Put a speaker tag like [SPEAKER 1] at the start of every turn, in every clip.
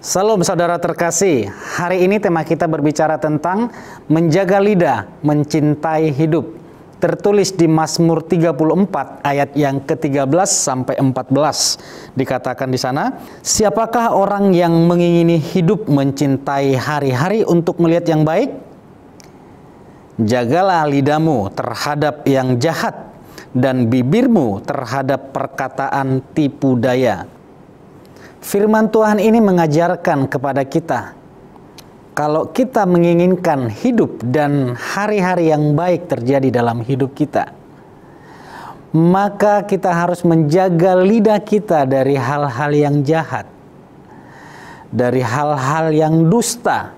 [SPEAKER 1] Salam saudara terkasih, hari ini tema kita berbicara tentang menjaga lidah, mencintai hidup. Tertulis di Mazmur 34 ayat yang ke-13 sampai 14. Dikatakan di sana, siapakah orang yang mengingini hidup mencintai hari-hari untuk melihat yang baik? Jagalah lidahmu terhadap yang jahat dan bibirmu terhadap perkataan tipu daya. Firman Tuhan ini mengajarkan kepada kita, kalau kita menginginkan hidup dan hari-hari yang baik terjadi dalam hidup kita, maka kita harus menjaga lidah kita dari hal-hal yang jahat, dari hal-hal yang dusta.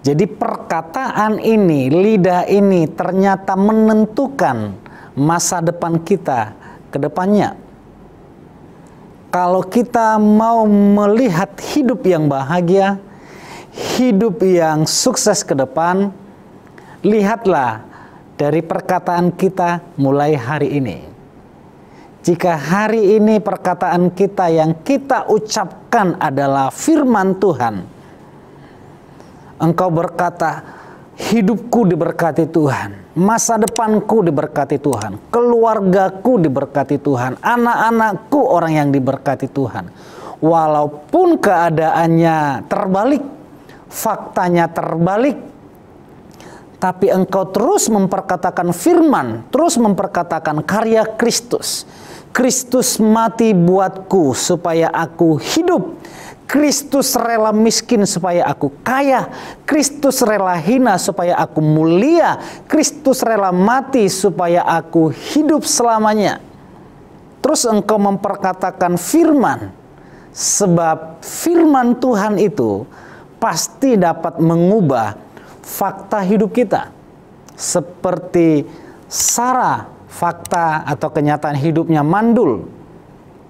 [SPEAKER 1] Jadi perkataan ini, lidah ini ternyata menentukan masa depan kita ke depannya. Kalau kita mau melihat hidup yang bahagia, hidup yang sukses ke depan, lihatlah dari perkataan kita mulai hari ini. Jika hari ini perkataan kita yang kita ucapkan adalah firman Tuhan, engkau berkata, hidupku diberkati Tuhan, masa depanku diberkati Tuhan, keluargaku diberkati Tuhan, anak-anakku orang yang diberkati Tuhan. Walaupun keadaannya terbalik, faktanya terbalik, tapi engkau terus memperkatakan firman, terus memperkatakan karya Kristus. Kristus mati buatku supaya aku hidup. Kristus rela miskin supaya aku kaya. Kristus rela hina supaya aku mulia. Kristus rela mati supaya aku hidup selamanya. Terus engkau memperkatakan firman, sebab firman Tuhan itu pasti dapat mengubah fakta hidup kita. Seperti Sarah, fakta atau kenyataan hidupnya mandul,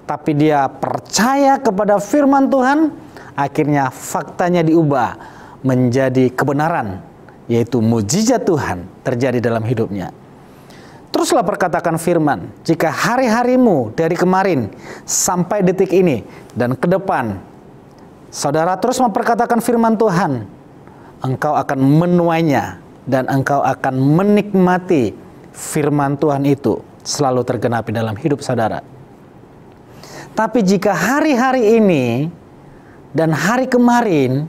[SPEAKER 1] tapi dia percaya kepada firman Tuhan, akhirnya faktanya diubah menjadi kebenaran, yaitu mujizat Tuhan terjadi dalam hidupnya. Teruslah perkatakan firman, jika hari-harimu dari kemarin sampai detik ini dan ke depan, saudara terus memperkatakan firman Tuhan, engkau akan menuainya dan engkau akan menikmati firman Tuhan itu selalu tergenapi dalam hidup saudara. Tapi jika hari-hari ini dan hari kemarin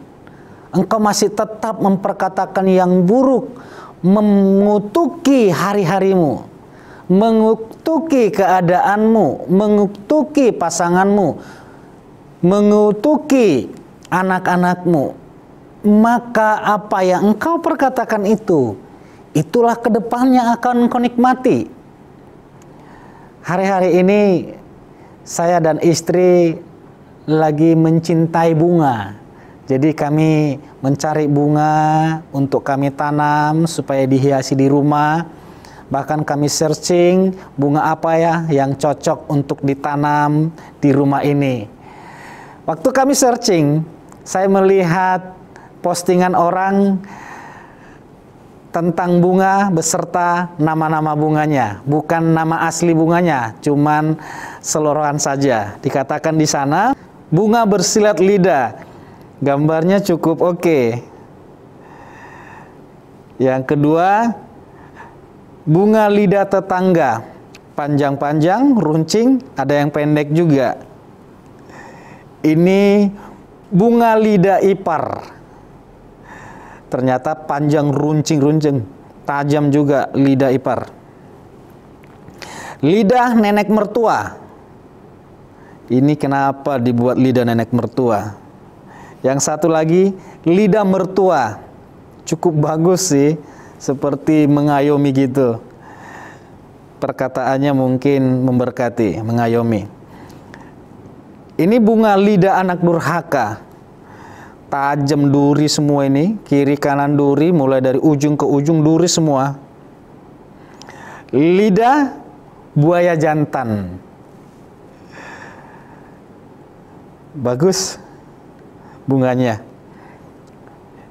[SPEAKER 1] engkau masih tetap memperkatakan yang buruk, mengutuki hari-harimu, mengutuki keadaanmu, mengutuki pasanganmu, mengutuki anak-anakmu, maka apa yang engkau perkatakan itu, itulah kedepannya akan engkau nikmati. Hari-hari ini saya dan istri lagi mencintai bunga. Jadi kami mencari bunga untuk kami tanam supaya dihiasi di rumah. Bahkan kami searching bunga apa ya yang cocok untuk ditanam di rumah ini. Waktu kami searching, saya melihat postingan orang tentang bunga beserta nama-nama bunganya, bukan nama asli bunganya, cuman seluruhan saja. Dikatakan di sana, bunga bersilat lidah. Gambarnya cukup oke. Yang kedua, bunga lidah tetangga. Panjang-panjang, runcing, ada yang pendek juga. Ini bunga lidah ipar. Ternyata panjang, runcing-runcing, tajam juga lidah ipar. Lidah nenek mertua. Ini kenapa dibuat lidah nenek mertua? Yang satu lagi, lidah mertua. Cukup bagus sih, seperti mengayomi gitu. Perkataannya mungkin memberkati, mengayomi. Ini bunga lidah anak durhaka. Tajam duri semua ini, kiri kanan duri, mulai dari ujung ke ujung duri semua. Lidah buaya jantan. Bagus bunganya.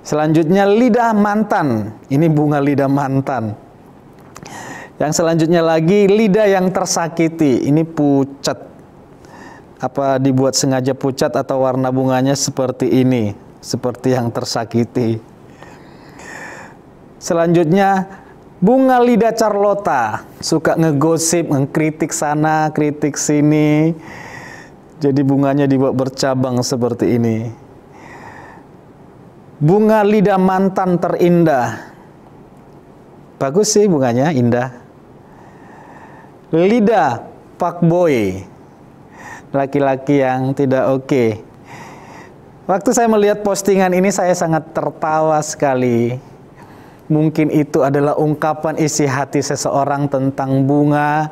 [SPEAKER 1] Selanjutnya lidah mantan. Ini bunga lidah mantan. Yang selanjutnya lagi lidah yang tersakiti. Ini pucat. Apa dibuat sengaja pucat atau warna bunganya seperti ini, seperti yang tersakiti. Selanjutnya, bunga lidah Carlota, suka ngegosip, ngekritik sana, kritik sini. Jadi bunganya dibuat bercabang seperti ini. Bunga lidah mantan terindah. Bagus sih bunganya, indah. Lidah fuckboy, laki-laki yang tidak oke. Waktu saya melihat postingan ini saya sangat tertawa sekali. Mungkin itu adalah ungkapan isi hati seseorang tentang bunga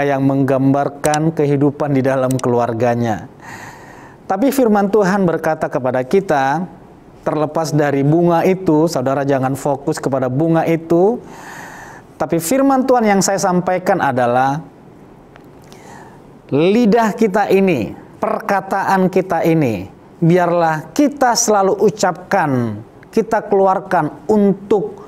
[SPEAKER 1] yang menggambarkan kehidupan di dalam keluarganya. Tapi firman Tuhan berkata kepada kita, terlepas dari bunga itu, saudara jangan fokus kepada bunga itu. Tapi firman Tuhan yang saya sampaikan adalah, lidah kita ini, perkataan kita ini, biarlah kita selalu ucapkan, kita keluarkan untuk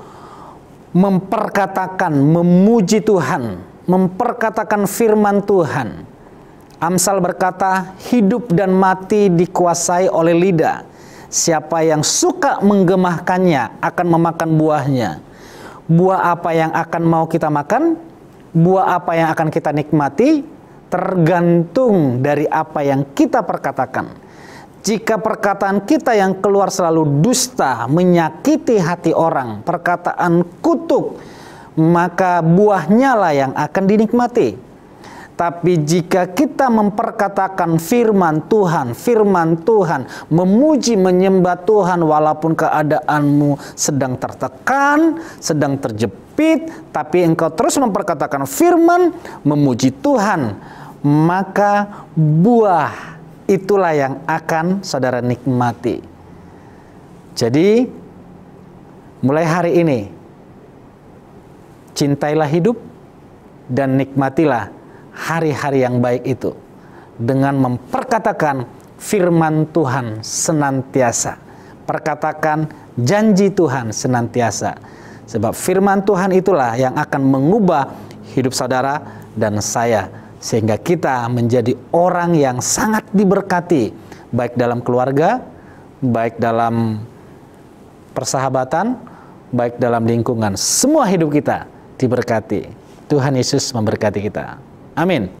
[SPEAKER 1] memperkatakan, memuji Tuhan, memperkatakan firman Tuhan. Amsal berkata, hidup dan mati dikuasai oleh lidah. Siapa yang suka menggemahkannya akan memakan buahnya. Buah apa yang akan mau kita makan, buah apa yang akan kita nikmati, tergantung dari apa yang kita perkatakan. Jika perkataan kita yang keluar selalu dusta, menyakiti hati orang, perkataan kutuk, maka buahnya lah yang akan dinikmati. Tapi jika kita memperkatakan firman Tuhan, memuji, menyembah Tuhan walaupun keadaanmu sedang tertekan, sedang terjepit, tapi engkau terus memperkatakan firman, memuji Tuhan, maka buah itulah yang akan saudara nikmati. Jadi, mulai hari ini, cintailah hidup dan nikmatilah hari-hari yang baik itu dengan memperkatakan firman Tuhan senantiasa. Perkatakan janji Tuhan senantiasa. Sebab firman Tuhan itulah yang akan mengubah hidup saudara dan saya, sehingga kita menjadi orang yang sangat diberkati, baik dalam keluarga, baik dalam persahabatan, baik dalam lingkungan. Semua hidup kita diberkati. Tuhan Yesus memberkati kita. Amin.